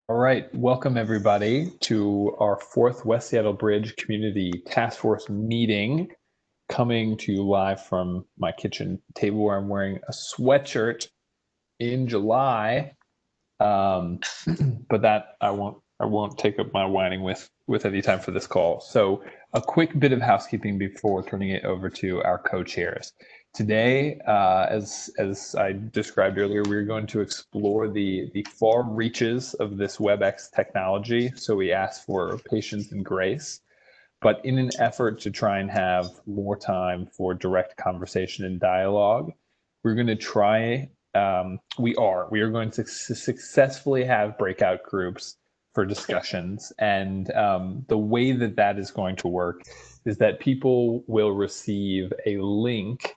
All right, welcome everybody to our fourth West Seattle Bridge Community Task Force meeting, coming to you live from my kitchen table where I'm wearing a sweatshirt in July. But that I won't take up my whining with any time for this call. So a quick bit of housekeeping before turning it over to our co-chairs. Today, as I described earlier, we're going to explore the far reaches of this WebEx technology. So we ask for patience and grace. But in an effort to try and have more time for direct conversation and dialogue, we're going to try, we are going to successfully have breakout groups for discussions. And the way that that is going to work is that people will receive a link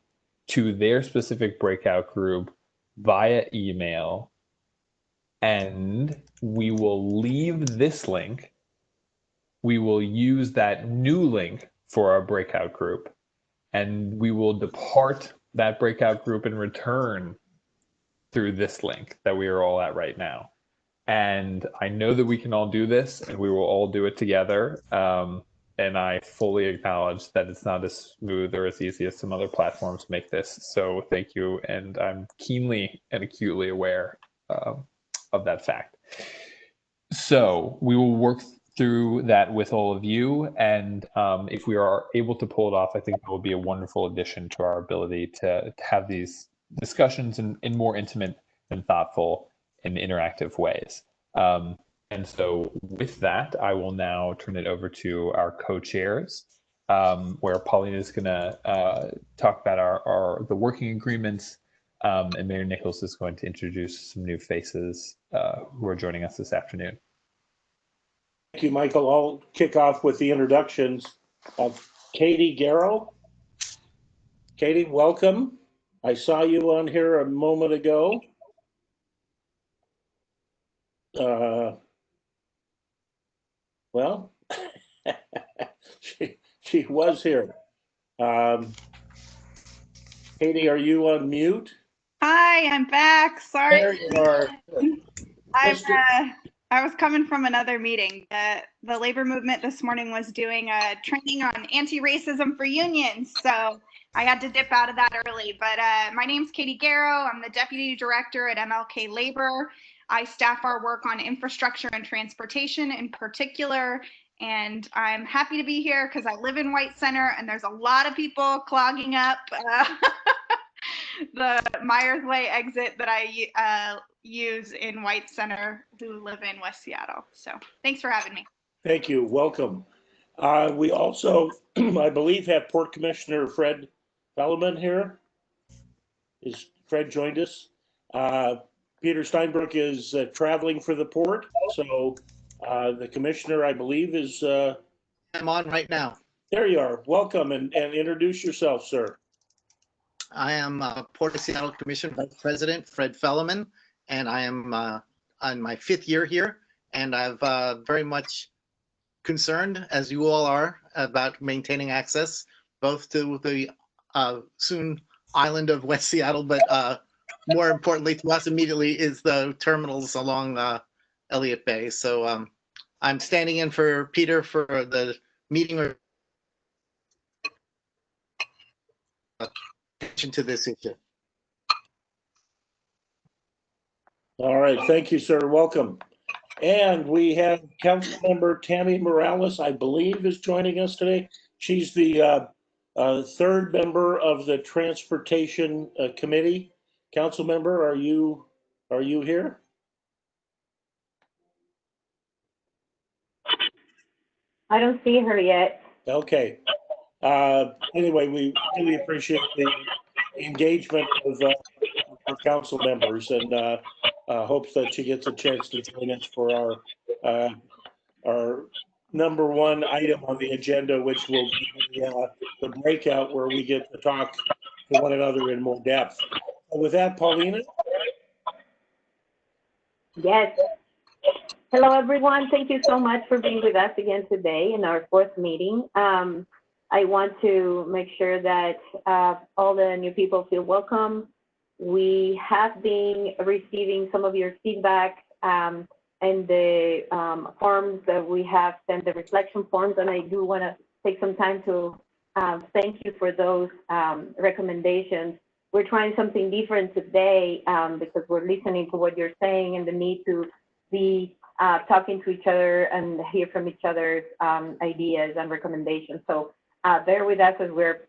to their specific breakout group via email. And we will leave this link. We will use that new link for our breakout group, and we will depart that breakout group and return through this link that we are all at right now. And I know that we can all do this, and we will all do it together. And I fully acknowledge that it's not as smooth or as easy as some other platforms make this. So thank you, and I'm keenly and acutely aware of that fact. So we will work through that with all of you, and if we are able to pull it off, I think it will be a wonderful addition to our ability to have these discussions in more intimate and thoughtful and interactive ways. And so with that, I will now turn it over to our co-chairs, where Paulina is going to talk about the working agreements, and Mayor Nichols is going to introduce some new faces who are joining us this afternoon. Thank you, Michael. I'll kick off with the introductions of Katie Garrow. Katie, welcome. I saw you on here a moment ago. Well, she was here. Katie, are you on mute? Hi, I'm back. Sorry. There you are. I was coming from another meeting. The labor movement this morning was doing a training on anti-racism for unions, so I had to dip out of that early. But my name's Katie Garrow. I'm the Deputy Director at MLK Labor. I staff our work on infrastructure and transportation in particular, and I'm happy to be here because I live in White Center, and there's a lot of people clogging up the Myers Way exit that I use in White Center who live in West Seattle. So thanks for having me. Thank you. Welcome. We also, I believe, have Port Commissioner Fred Fellman here. Is Fred joined us? Peter Steinbrook is traveling for the port. So the commissioner, I believe, is... I'm on right now. There you are. Welcome, and introduce yourself, sir. I am Port of Seattle Commission Vice President Fred Fellman, and I am on my 5th year here, and I've very much concerned, as you all are, about maintaining access both to the soon island of West Seattle, but more importantly to us immediately is the terminals along Elliott Bay. So I'm standing in for Peter for the meeting to this issue. All right, thank you, sir. Welcome. And we have Council Member Tammy Morales, I believe, is joining us today. She's the 3rd member of the Transportation Committee. Council Member, are you here? I don't see her yet. Okay. Anyway, we really appreciate the engagement of our council members, and hopes that she gets a chance to join us for our number 1 item on the agenda, which will be the breakout, where we get to talk to one another in more depth. So with that, Paulina. Yes. Hello, everyone. Thank you so much for being with us again today in our 4th meeting. I want to make sure that all the new people feel welcome. We have been receiving some of your feedback and the forms that we have sent, the reflection forms, and I do want to take some time to thank you for those recommendations. We're trying something different today because we're listening to what you're saying and the need to be talking to each other and hear from each other's ideas and recommendations. So bear with us as we're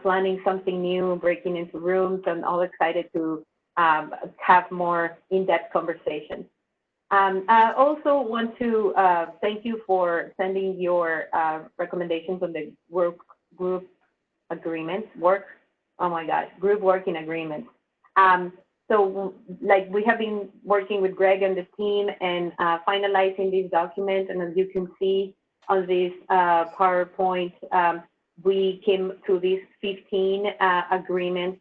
planning something new, breaking into rooms, and all excited to have more in-depth conversations. I also want to thank you for sending your recommendations on the group agreements, group working agreements. So like we have been working with Greg and the team and finalizing these documents, and as you can see on this PowerPoint, we came to these 15 agreements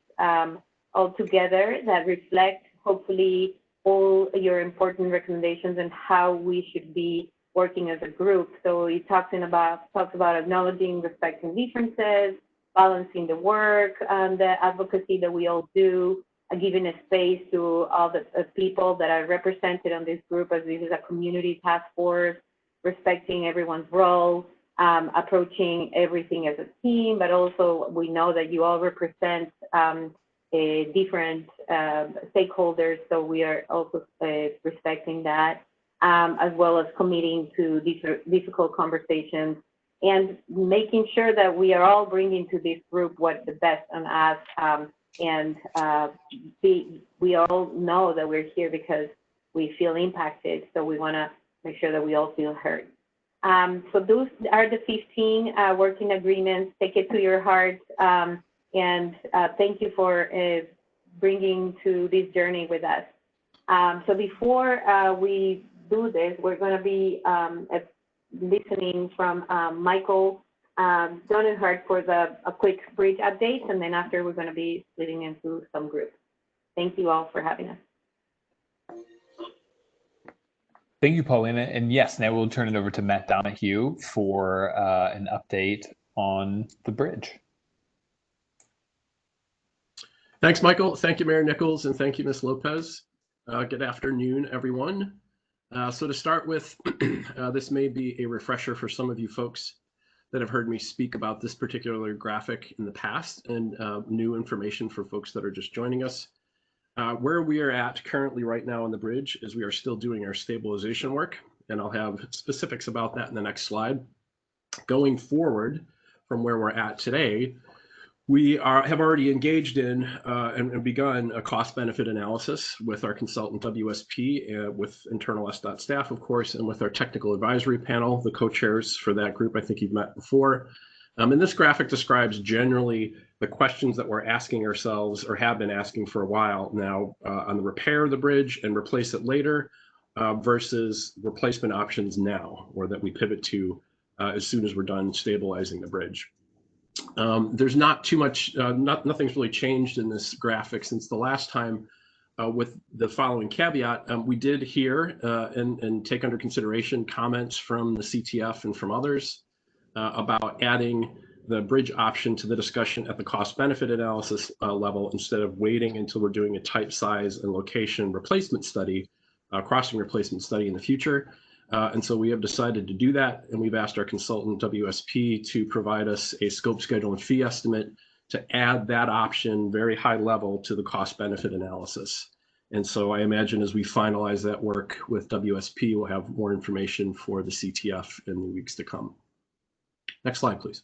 altogether that reflect hopefully all your important recommendations and how we should be working as a group. So it talks about acknowledging, respecting differences, balancing the work and the advocacy that we all do, giving a space to all the people that are represented on this group, as this is a community task force, respecting everyone's role, approaching everything as a team, but also we know that you all represent different stakeholders, so we are also respecting that, as well as committing to difficult conversations and making sure that we are all bringing to this group what the best on us, and we all know that we're here because we feel impacted, so we want to make sure that we all feel heard. So those are the 15 working agreements. Take it to your heart, and thank you for bringing to this journey with us. So before we do this, we're going to be listening from Michael Donenhart for a quick bridge update, and then after we're going to be splitting into some groups. Thank you all for having us. Thank you, Paulina. And yes, now we'll turn it over to Matt Donahue for an update on the bridge. Thanks, Michael. Thank you, Mayor Nichols, and thank you, Ms. Lopez. Good afternoon, everyone. So to start with, this may be a refresher for some of you folks that have heard me speak about this particular graphic in the past, and new information for folks that are just joining us. Where we are at currently right now on the bridge is we are still doing our stabilization work, and I'll have specifics about that in the next slide. Going forward from where we're at today, we have already engaged in and begun a cost-benefit analysis with our consultant WSP, with internal SDOT staff, of course, and with our technical advisory panel, the co-chairs for that group I think you've met before. And this graphic describes generally the questions that we're asking ourselves or have been asking for a while now on the repair of the bridge and replace it later versus replacement options now, or that we pivot to as soon as we're done stabilizing the bridge. There's not too much, nothing's really changed in this graphic since the last time, with the following caveat. We did hear and take under consideration comments from the CTF and from others about adding the bridge option to the discussion at the cost benefit analysis level, instead of waiting until we're doing a type, size, and location replacement study, crossing replacement study in the future. And so we have decided to do that, and we've asked our consultant WSP to provide us a scope, schedule, and fee estimate to add that option very high level to the cost benefit analysis. And so I imagine as we finalize that work with WSP, we'll have more information for the CTF in the weeks to come. Next slide, please.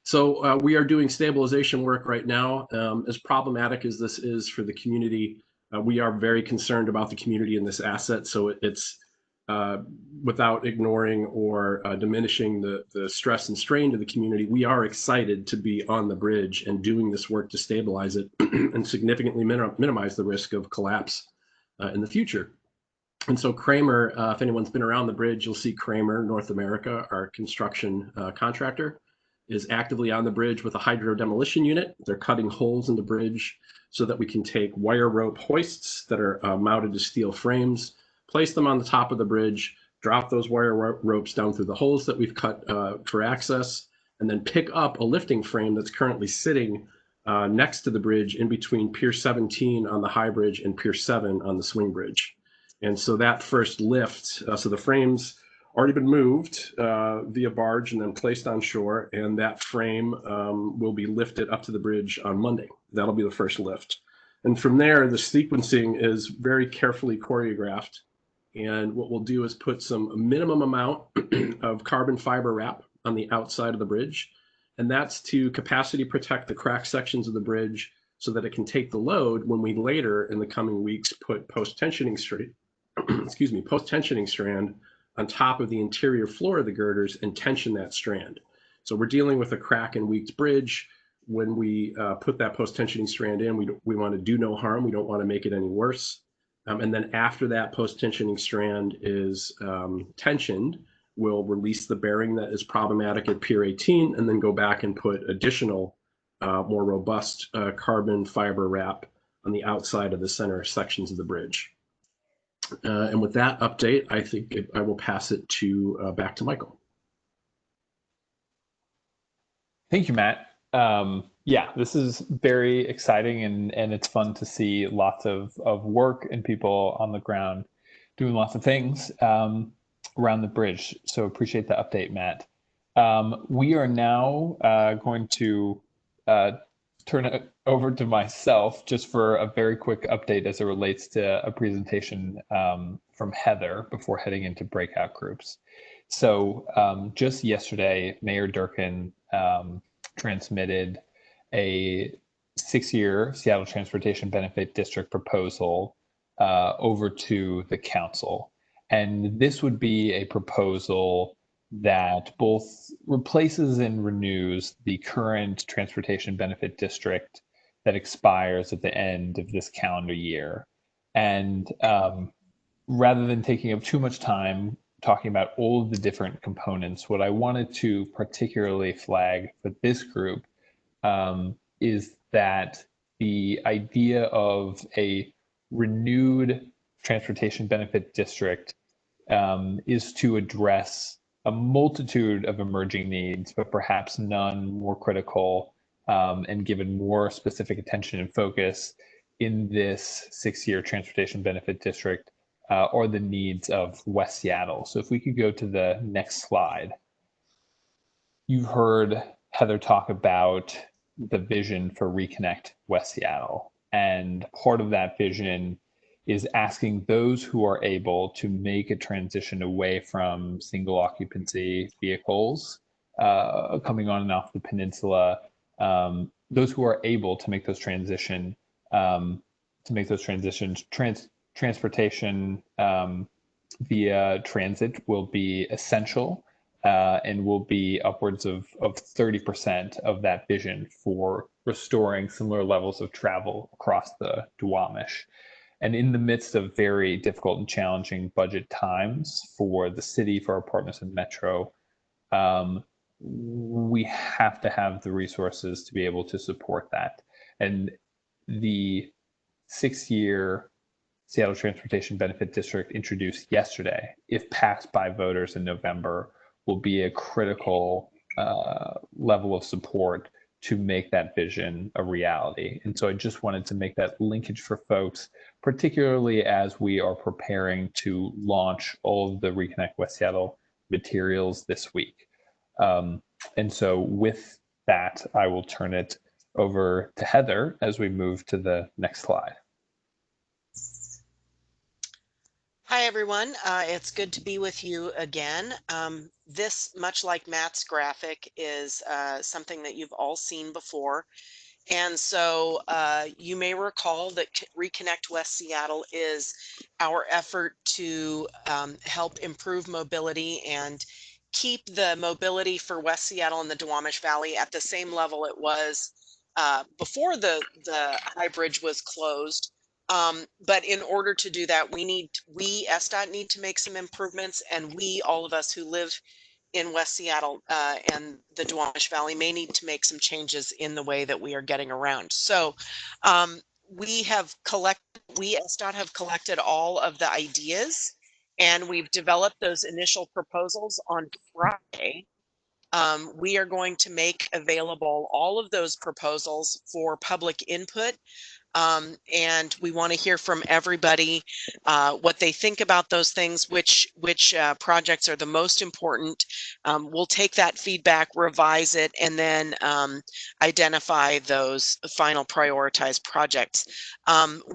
So we are doing stabilization work right now. As problematic as this is for the community, we are very concerned about the community in this asset. So it's without ignoring or diminishing the stress and strain to the community, we are excited to be on the bridge and doing this work to stabilize it and significantly minimize the risk of collapse in the future. And so Kramer, if anyone's been around the bridge, you'll see Kramer North America, our construction contractor, is actively on the bridge with a hydro demolition unit. They're cutting holes in the bridge so that we can take wire rope hoists that are mounted to steel frames, place them on the top of the bridge, drop those wire ropes down through the holes that we've cut for access, and then pick up a lifting frame that's currently sitting next to the bridge in between Pier 17 on the High Bridge and Pier 7 on the Swing Bridge. And so that first lift, so the frame's already been moved via barge and then placed on shore, and that frame will be lifted up to the bridge on Monday. That'll be the first lift. And from there, the sequencing is very carefully choreographed. And what we'll do is put some minimum amount of carbon fiber wrap on the outside of the bridge. And that's to capacity protect the crack sections of the bridge so that it can take the load when we later in the coming weeks put post-tensioning strand on top of the interior floor of the girders and tension that strand. So we're dealing with a crack and weaked bridge. When we put that post-tensioning strand in, we want to do no harm. We don't want to make it any worse. And then after that post-tensioning strand is tensioned, we'll release the bearing that is problematic at Pier 18 and then go back and put additional more robust carbon fiber wrap on the outside of the center sections of the bridge. And with that update, I think I will pass it to back to Michael. Thank you, Matt. Yeah, this is very exciting and it's fun to see lots of work and people on the ground doing lots of things around the bridge. So appreciate the update, Matt. We are now going to turn it over to myself just for a very quick update as it relates to a presentation from Heather before heading into breakout groups. So just yesterday, Mayor Durkin transmitted a 6-year Seattle Transportation Benefit District proposal over to the council. And this would be a proposal that both replaces and renews the current Transportation Benefit District that expires at the end of this calendar year. And rather than taking up too much time talking about all of the different components, what I wanted to particularly flag for this group is that the idea of a renewed Transportation Benefit District is to address a multitude of emerging needs, but perhaps none more critical and given more specific attention and focus in this 6-year Transportation Benefit District or the needs of West Seattle. So if we could go to the next slide. You've heard Heather talk about the vision for Reconnect West Seattle. And part of that vision is asking those who are able to make a transition away from single occupancy vehicles coming on and off the peninsula, those who are able to make those transitions, transportation via transit will be essential and will be upwards of 30% of that vision for restoring similar levels of travel across the Duwamish. And in the midst of very difficult and challenging budget times for the city, for our partners in Metro, we have to have the resources to be able to support that. And the 6-year Seattle Transportation Benefit District introduced yesterday, if passed by voters in November, will be a critical level of support to make that vision a reality. And so I just wanted to make that linkage for folks, particularly as we are preparing to launch all of the Reconnect West Seattle materials this week. And so with that, I will turn it over to Heather as we move to the next slide. Hi, everyone. It's good to be with you again. This, much like Matt's graphic, is something that you've all seen before. And so you may recall that Reconnect West Seattle is our effort to help improve mobility and keep the mobility for West Seattle and the Duwamish Valley at the same level it was before the High Bridge was closed. But in order to do that, we SDOT need to make some improvements, and all of us who live in West Seattle and the Duwamish Valley may need to make some changes in the way that we are getting around. So SDOT have collected all of the ideas, and we've developed those initial proposals on Friday. We are going to make available all of those proposals for public input. And we want to hear from everybody what they think about those things, which projects are the most important. We'll take that feedback, revise it, and then identify those final prioritized projects.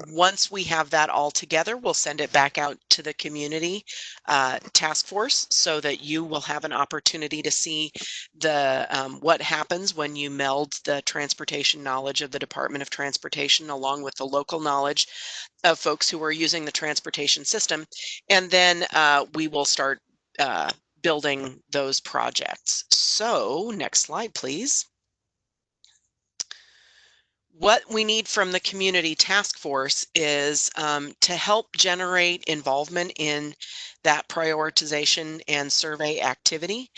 Once we have that all together, we'll send it back out to the community task force so that you will have an opportunity to see the what happens when you meld the transportation knowledge of the Department of Transportation along with the local knowledge of folks who are using the transportation system. And then we will start building those projects. So next slide, please. What we need from the community task force is to help generate involvement in that prioritization and survey activity.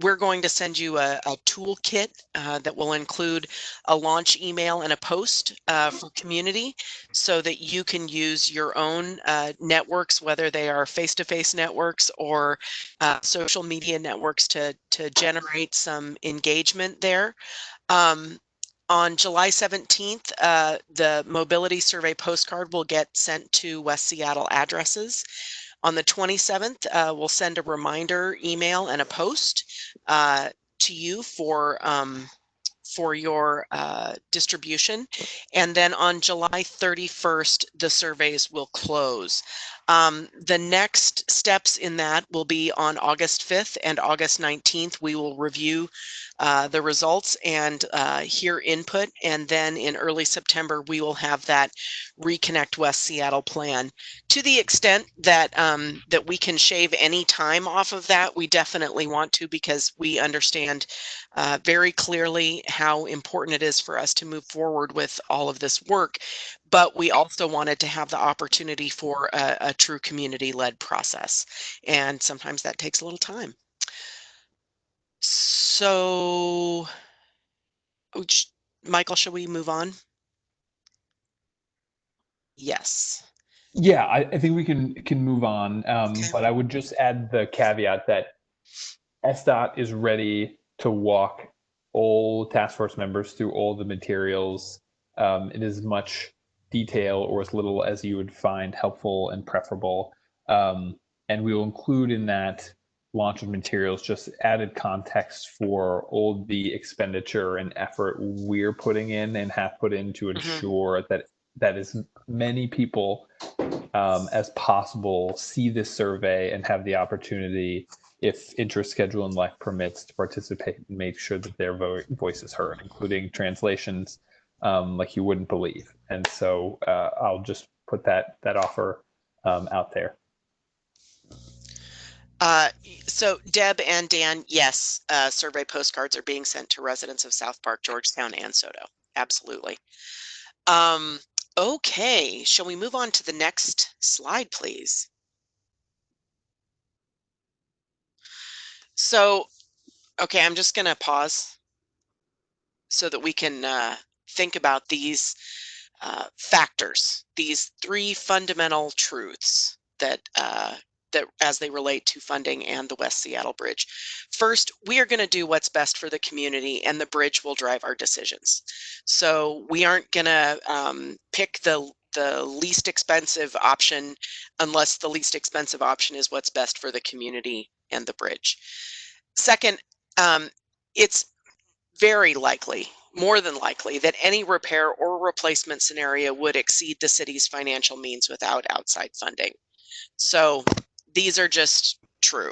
We're going to send you a toolkit that will include a launch email and a post for community so that you can use your own networks, whether they are face-to-face networks or social media networks to generate some engagement there. On July 17th, the mobility survey postcard will get sent to West Seattle addresses. On the 27th, we'll send a reminder email and a post to you for your distribution. And then on July 31st, the surveys will close. The next steps in that will be on August 5th and August 19th. We will review the results and hear input. And then in early September, we will have that Reconnect West Seattle plan. To the extent that that we can shave any time off of that, we definitely want to, because we understand very clearly how important it is for us to move forward with all of this work. But we also wanted to have the opportunity for a true community-led process. And sometimes that takes a little time. So, Michael, shall we move on? Yes. Yeah, I think we can move on, Okay. but I would just add the caveat that SDOT is ready to walk all task force members through all the materials in as much detail or as little as you would find helpful and preferable. And we will include in that launch of materials just added context for all the expenditure and effort we're putting in and have put in to ensure that as many people as possible see this survey and have the opportunity, if interest, schedule, and life permits, to participate and make sure that their voice is heard, including translations like you wouldn't believe. And so I'll just put that offer out there. So Deb and Dan, yes, survey postcards are being sent to residents of South Park, Georgetown, and Soto. Absolutely. Okay, shall we move on to the next slide, please? So, okay, I'm just going to pause so that we can think about these factors, these three fundamental truths that that as they relate to funding and the West Seattle Bridge. First, we are going to do what's best for the community, and the bridge will drive our decisions. So we aren't going to pick the least expensive option unless the least expensive option is what's best for the community and the bridge. Second, it's very likely, more than likely, that any repair or replacement scenario would exceed the city's financial means without outside funding. So these are just true.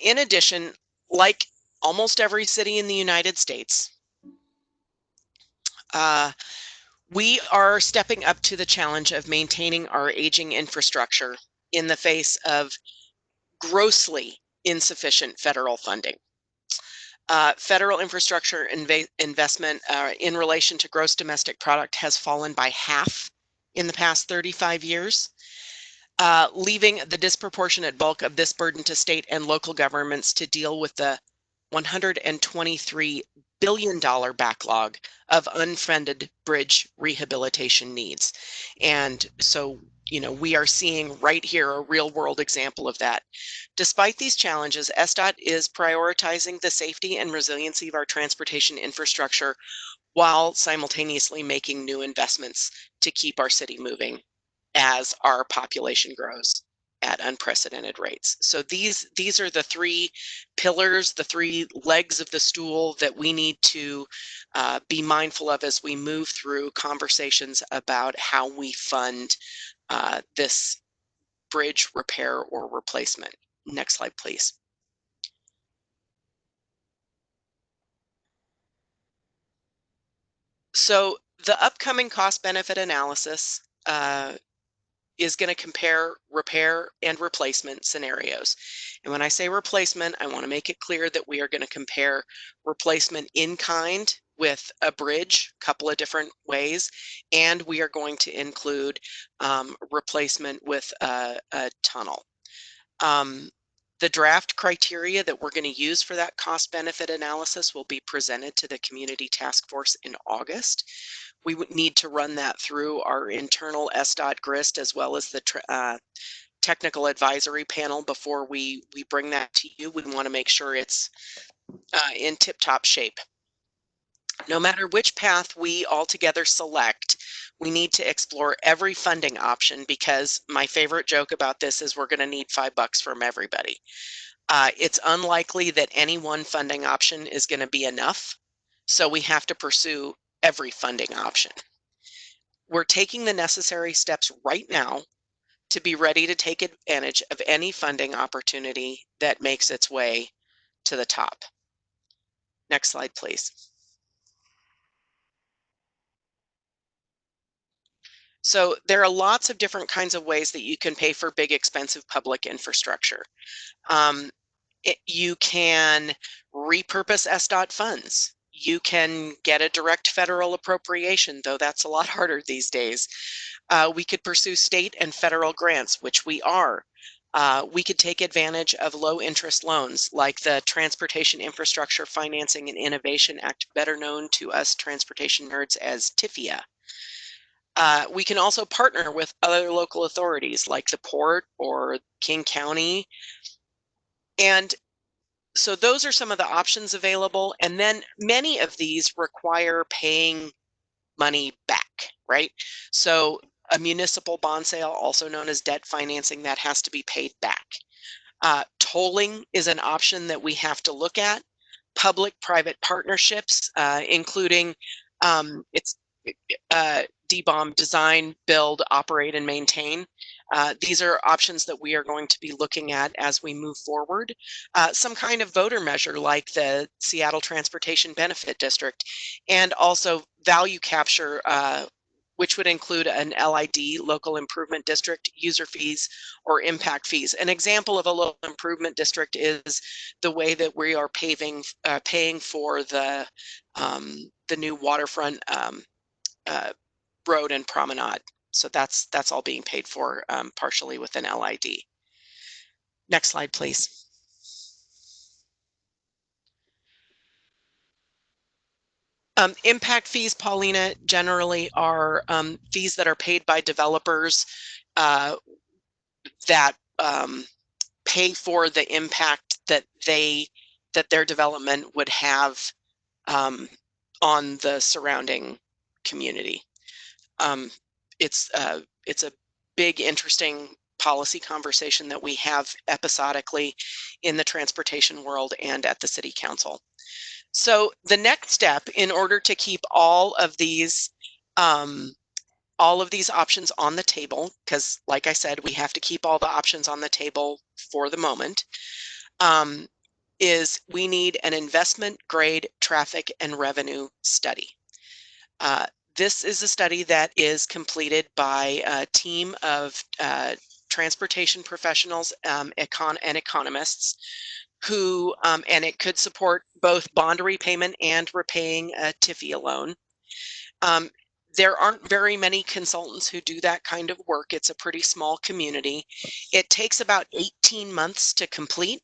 In addition, like almost every city in the United States, we are stepping up to the challenge of maintaining our aging infrastructure in the face of grossly insufficient federal funding. Federal infrastructure investment in relation to gross domestic product has fallen by half in the past 35 years, leaving the disproportionate bulk of this burden to state and local governments to deal with the $123 billion backlog of unfunded bridge rehabilitation needs. And so we are seeing right here a real world example of that. Despite these challenges, SDOT is prioritizing the safety and resiliency of our transportation infrastructure while simultaneously making new investments to keep our city moving as our population grows at unprecedented rates. So these are the three pillars, the three legs of the stool that we need to be mindful of as we move through conversations about how we fund this bridge repair or replacement. Next slide, please. So the upcoming cost benefit analysis is going to compare repair and replacement scenarios. And when I say replacement, I want to make it clear that we are going to compare replacement in kind with a bridge, a couple of different ways, and we are going to include replacement with a tunnel. The draft criteria that we're going to use for that cost benefit analysis will be presented to the community task force in August. We would need to run that through our internal SDOT GRIST as well as the technical advisory panel before we bring that to you. We want to make sure it's in tip-top shape. No matter which path we altogether select, we need to explore every funding option, because my favorite joke about this is we're going to need $5 from everybody. It's unlikely that any one funding option is going to be enough, so we have to pursue every funding option. We're taking the necessary steps right now to be ready to take advantage of any funding opportunity that makes its way to the top. Next slide, please. So there are lots of different kinds of ways that you can pay for big, expensive public infrastructure. You can repurpose SDOT funds. You can get a direct federal appropriation, though that's a lot harder these days. We could pursue state and federal grants, which we are. We could take advantage of low interest loans like the Transportation Infrastructure Financing and Innovation Act, better known to us transportation nerds as TIFIA. We can also partner with other local authorities like the Port or King County. And so those are some of the options available. And then many of these require paying money back, right? So a municipal bond sale, also known as debt financing, that has to be paid back. Tolling is an option that we have to look at. Public-private partnerships, including it's DBOM, design, build, operate, and maintain. These are options that we are going to be looking at as we move forward. Some kind of voter measure like the Seattle Transportation Benefit District, and also value capture, which would include an LID, local improvement district, user fees, or impact fees. An example of a local improvement district is the way that we are paying for the new waterfront road and promenade. So that's all being paid for partially with an LID. Next slide, please. Impact fees, Paulina, generally are fees that are paid by developers that pay for the impact that their development would have on the surrounding community. It's a big, interesting policy conversation that we have episodically in the transportation world and at the City Council. So the next step, in order to keep all of these options on the table, because like I said, we have to keep all the options on the table for the moment, is we need an investment grade traffic and revenue study. This is a study that is completed by a team of transportation professionals and economists who, and it could support both bond repayment and repaying a TIFIA loan. There aren't very many consultants who do that kind of work. It's a pretty small community. It takes about 18 months to complete.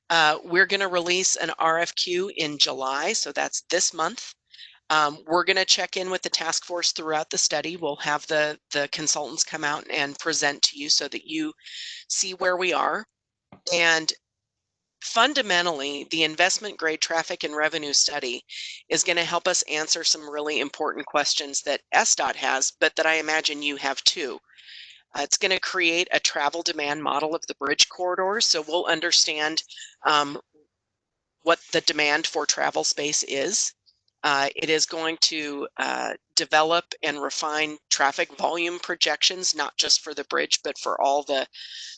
We're going to release an RFQ in July, so that's this month. We're going to check in with the task force throughout the study. We'll have the consultants come out and present to you so that you see where we are. And fundamentally, the investment grade traffic and revenue study is going to help us answer some really important questions that SDOT has, but that I imagine you have too. It's going to create a travel demand model of the bridge corridors, so we'll understand what the demand for travel space is. It is going to develop and refine traffic volume projections, not just for the bridge, but for all the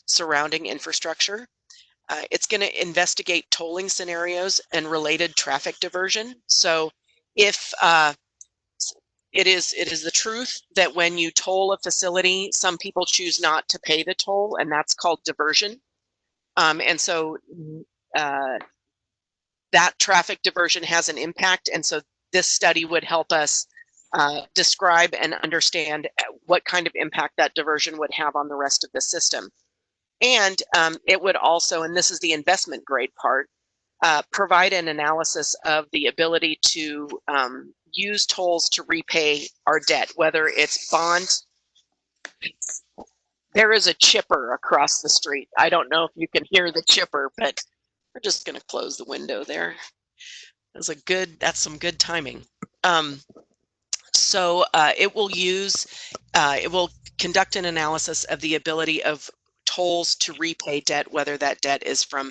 surrounding infrastructure. It's going to investigate tolling scenarios and related traffic diversion. So if it is the truth that when you toll a facility, some people choose not to pay the toll, and that's called diversion. And so that traffic diversion has an impact. And so this study would help us describe and understand what kind of impact that diversion would have on the rest of the system. And it would also, and this is the investment grade part, provide an analysis of the ability to use tolls to repay our debt, whether it's bonds. There is a chipper across the street. I don't know if you can hear the chipper, but we're just going to close the window there. That's some good timing. So it will conduct an analysis of the ability of tolls to repay debt, whether that debt is from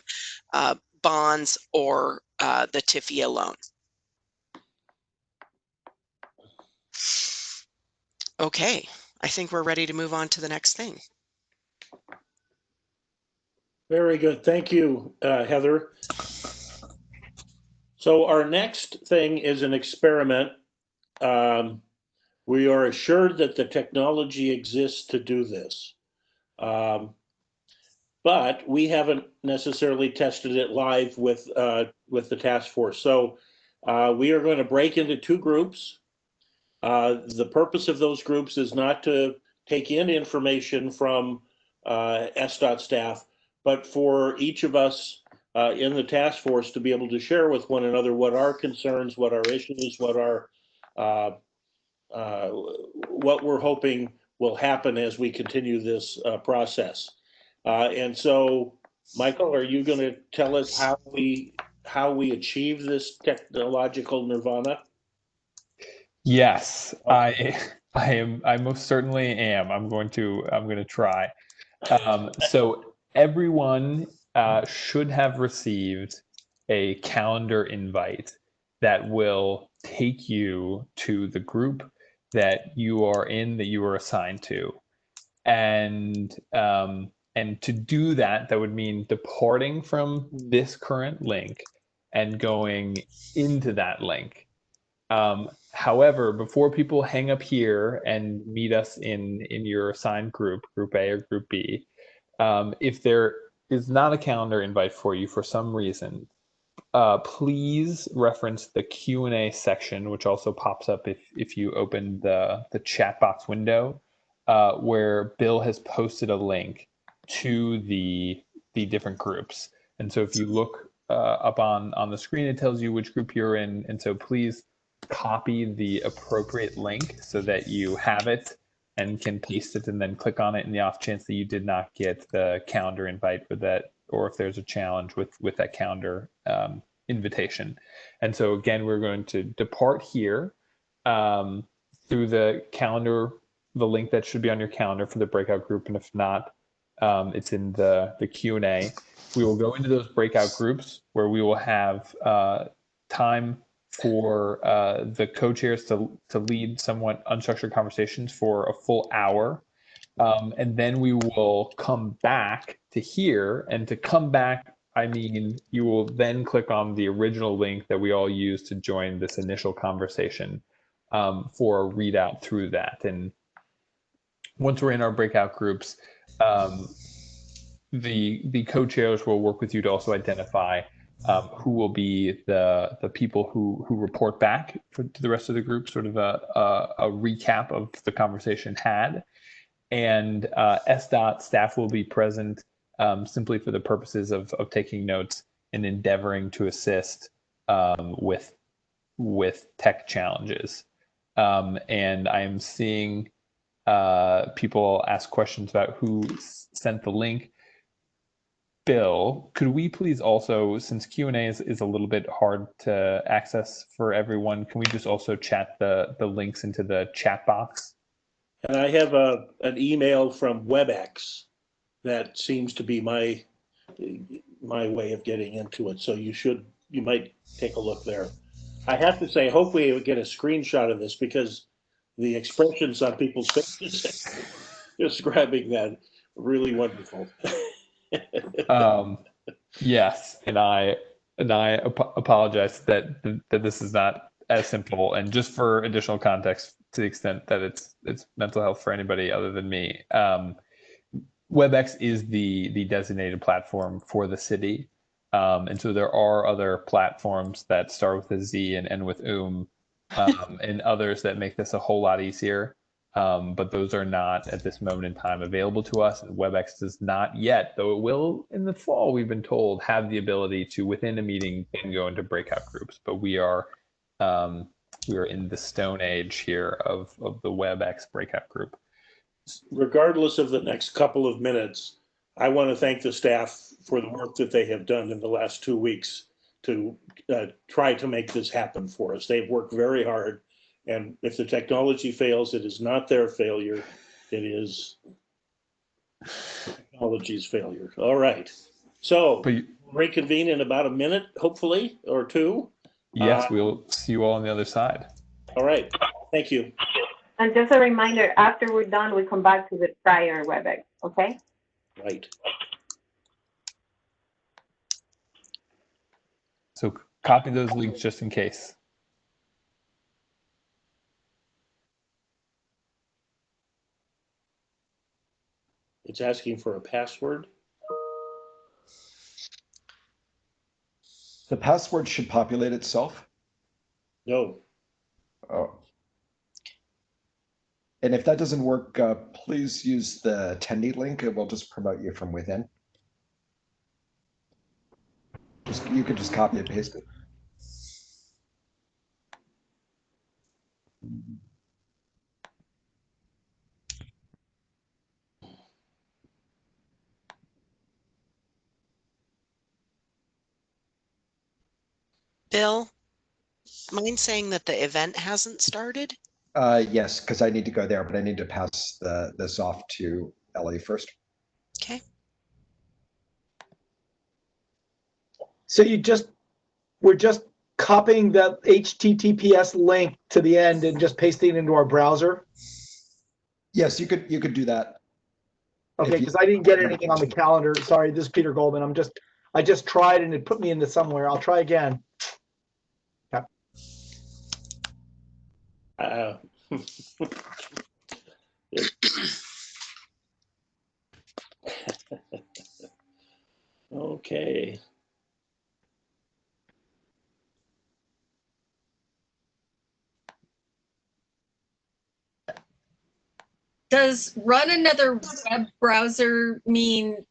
bonds or the TIFIA loan. Okay, I think we're ready to move on to the next thing. Very good. Thank you, Heather. So our next thing is an experiment. We are assured that the technology exists to do this. But we haven't necessarily tested it live with the task force. So we are going to break into two groups. The purpose of those groups is not to take in information from SDOT staff, but for each of us in the task force to be able to share with one another what our concerns, what our issues, what we're hoping will happen as we continue this process. And so, Michael, are you going to tell us how we achieve this technological nirvana? Yes, I most certainly am. I'm going to try. So everyone should have received a calendar invite that will take you to the group that you are in, that you are assigned to. And to do that, that would mean departing from this current link and going into that link. However, before people hang up here and meet us in your assigned group, Group A or Group B, if there is not a calendar invite for you for some reason, please reference the Q&A section, which also pops up if you open the chat box window, where Bill has posted a link to the different groups. And so if you look up on the screen, it tells you which group you're in. And so please copy the appropriate link so that you have it and can paste it and then click on it in the off chance that you did not get the calendar invite for that, or if there's a challenge with that calendar invitation. And so again, we're going to depart here through the calendar, the link that should be on your calendar for the breakout group. And if not, it's in the Q&A. We will go into those breakout groups where we will have time for the co-chairs to lead somewhat unstructured conversations for a full hour. And then we will come back to here, and to come back, I mean, you will then click on the original link that we all used to join this initial conversation for a readout through that. And once we're in our breakout groups, the co-chairs will work with you to also identify who will be the people who report back to the rest of the group, sort of a recap of the conversation had. And SDOT staff will be present simply for the purposes of taking notes and endeavoring to assist with with tech challenges. And I'm seeing people ask questions about who sent the link. Bill, could we please also, since Q&A is a little bit hard to access for everyone, can we just also chat the links into the chat box? And I have an email from WebEx that seems to be my way of getting into it. So you might take a look there. I have to say, hopefully we get a screenshot of this because the expressions on people's faces describing that really wonderful. Yes, and I apologize that this is not as simple. And just for additional context, to the extent that it's mental health for anybody other than me, WebEx is the designated platform for the city, and so there are other platforms that start with a Z and end with and others that make this a whole lot easier. But those are not at this moment in time available to us. WebEx does not yet, though it will in the fall, we've been told, have the ability to, within a meeting, then go into breakout groups. But we are in the stone age here of the WebEx breakout group. Regardless of the next couple of minutes, I want to thank the staff for the work that they have done in the last 2 weeks to try to make this happen for us. They've worked very hard. And if the technology fails, it is not their failure. It is technology's failure. All right. So reconvene in about a minute, hopefully, or two. Yes, we'll see you all on the other side. All right. Thank you. And just a reminder, after we're done, we come back to the prior WebEx, okay? Right. So copy those links just in case. It's asking for a password. The password should populate itself. No. Oh. And if that doesn't work, please use the attendee link. It will just promote you from within. You could just copy and paste it. Bill, mind saying that the event hasn't started? Yes, because I need to go there, but I need to pass this off to Ellie first. Okay. So we're just copying the HTTPS link to the end and just pasting it into our browser. Yes, you could do that. Okay, because I didn't get anything on the calendar. Sorry, this is Peter Goldman. I just tried and it put me into somewhere. I'll try again. Okay. Does run another web browser mean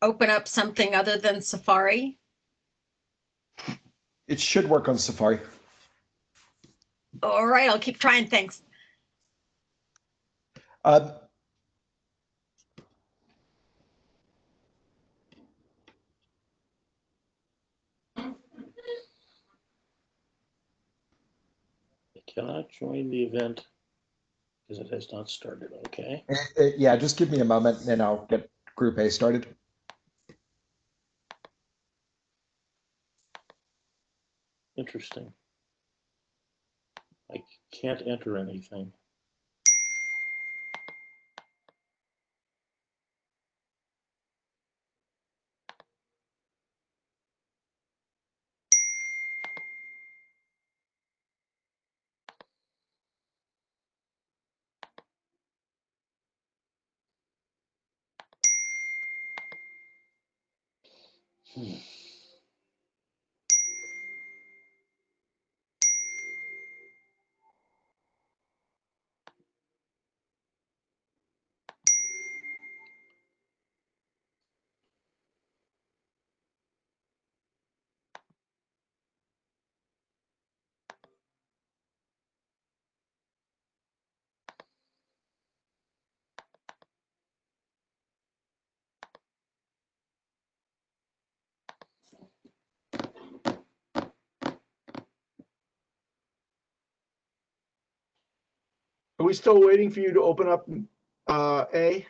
open up something other than Safari? It should work on Safari. All right, I'll keep trying. Thanks. I cannot join the event because it has not started. Okay. Yeah, just give me a moment and I'll get Group A started. Interesting. I can't enter anything. Are we still waiting for you to open up A?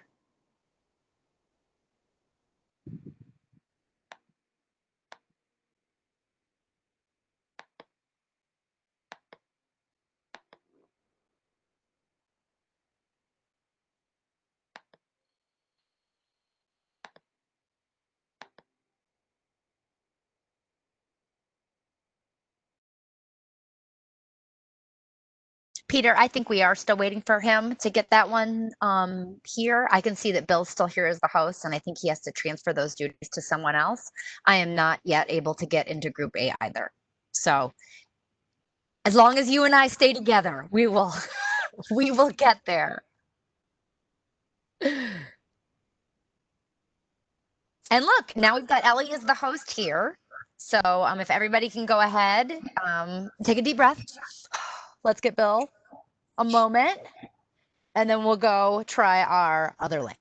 Peter, I think we are still waiting for him to get that one here. I can see that Bill's still here as the host, and I think he has to transfer those duties to someone else. I am not yet able to get into Group A either. So as long as you and I stay together, we will we will get there. And look, now we've got Ellie as the host here. So if everybody can go ahead, take a deep breath. Let's get Bill a moment, and then we'll go try our other link.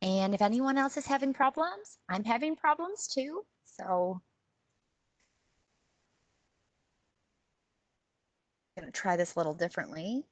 And if anyone else is having problems, I'm having problems too. So I'm going to try this a little differently.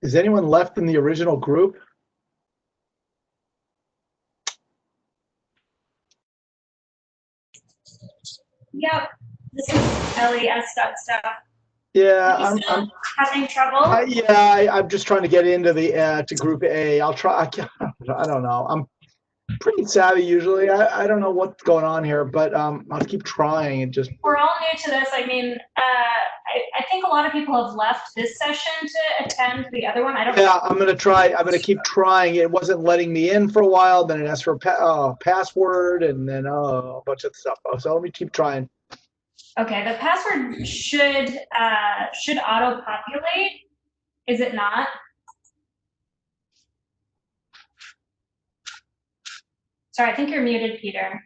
Is anyone left in the original group? Yep, this is Ellie S. Stuff. Yeah, Are you still having trouble? I'm just trying to get into the to Group A. I'll try. I don't know. I'm pretty savvy usually. I don't know what's going on here, but I'll keep trying and just. We're all new to this. I mean, I think a lot of people have left this session to attend the other one. I don't. Yeah, I'm gonna try. I'm gonna keep trying. It wasn't letting me in for a while. Then it asked for a password, and then a bunch of stuff. So let me keep trying. Okay, the password should auto populate. Is it not? Sorry, I think you're muted, Peter.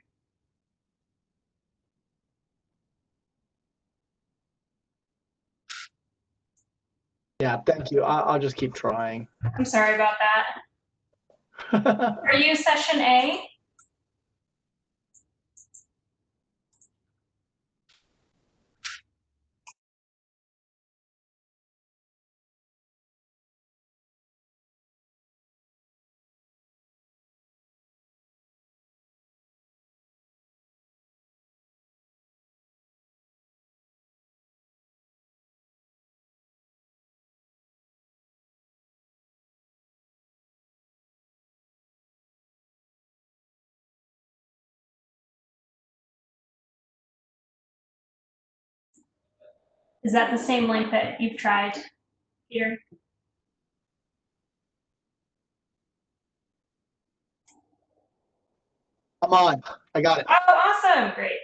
Yeah, thank you. I'll just keep trying. I'm sorry about that. Are you session A? Is that the same link that you've tried, Peter? Come on, I got it. Oh, awesome, great.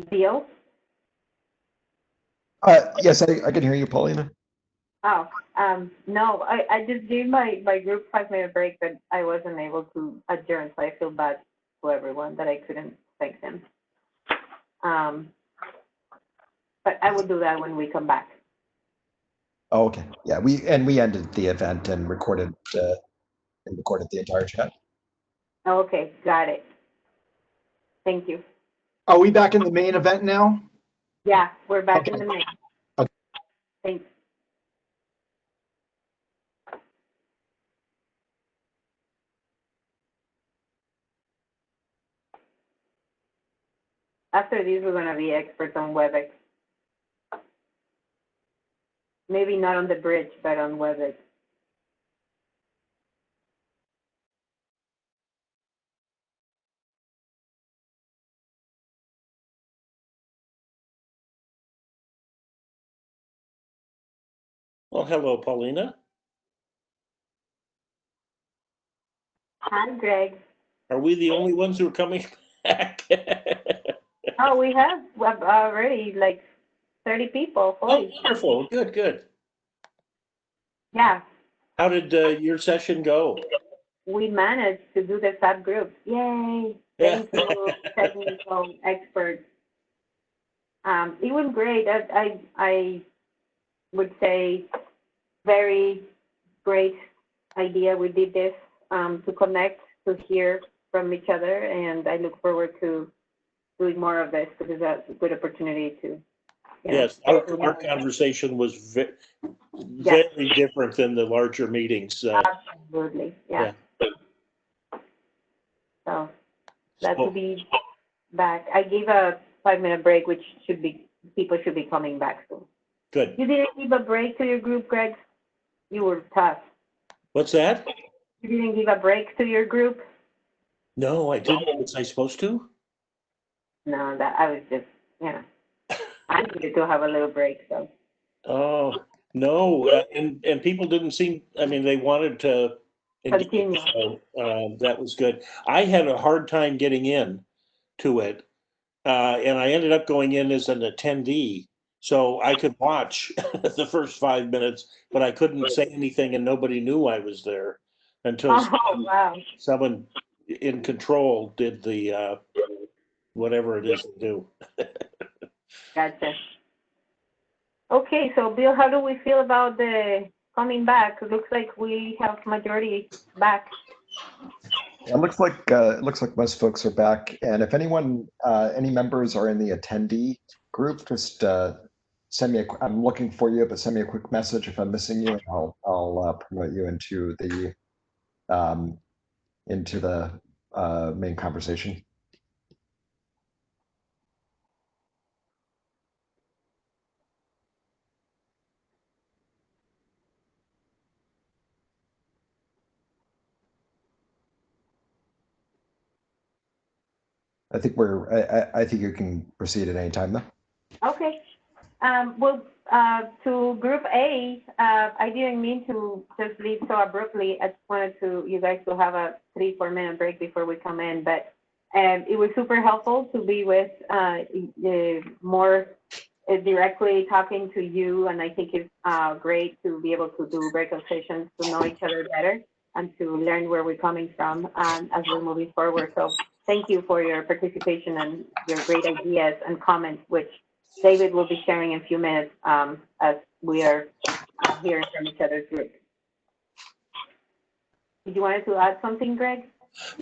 Bill? Yes, I can hear you, Paulina. Oh, no, I just gave my group 5-minute break, but I wasn't able to adjourn, so I feel bad to everyone that I couldn't thank them. But I will do that when we come back. Oh, okay. Yeah, we ended the event and recorded the entire chat. Okay, got it. Thank you. Are we back in the main event now? Yeah, we're back in Okay. the main. Okay. Thanks. After these, we're gonna be experts on WebEx. Maybe not on the bridge, but on WebEx. Well, hello, Paulina. Hi, Greg. Are we the only ones who are coming back? Oh, we have already like 30 people, 40. Oh, wonderful. Good, good. Yeah, How did your session go? we managed to do the subgroups. Yay! Yeah. Thank you, technical experts. It was great. I would say very great idea. We did this to connect, to hear from each other, and I look forward to doing more of this because that's a good opportunity to. Yes, our conversation was very different than the larger meetings. Absolutely, yeah. So that will be back. I gave a 5-minute break, which people should be coming back soon. Good. You didn't give a break to your group, Greg? You were tough. What's that? You didn't give a break to your group? No, I didn't. Was I supposed to? No, that I was just, I needed to have a little break, so. Oh, no, and people didn't seem, I mean, they wanted to engage, Continue. so that was good. I had a hard time getting in to it, and I ended up going in as an attendee, so I could watch the first 5 minutes, but I couldn't say anything, and nobody knew I was there until Oh, wow. someone in control did the whatever it is to do. Gotcha. Okay, so Bill, how do we feel about the coming back? It looks like we have majority back. It looks like most folks are back, and if anyone, any members are in the attendee group, just send me I'm looking for you, but send me a quick message if I'm missing you, and I'll promote you into the main conversation. I think I think you can proceed at any time though. Okay. Well, to Group A, I didn't mean to just leave so abruptly. I just wanted you guys to have a 3-4 minute break before we come in, but it was super helpful to be with more directly talking to you, and I think it's great to be able to do breakout sessions to know each other better and to learn where we're coming from as we're moving forward. So thank you for your participation and your great ideas and comments, which David will be sharing in a few minutes as we are hearing from each other's group. Did you want to add something, Greg?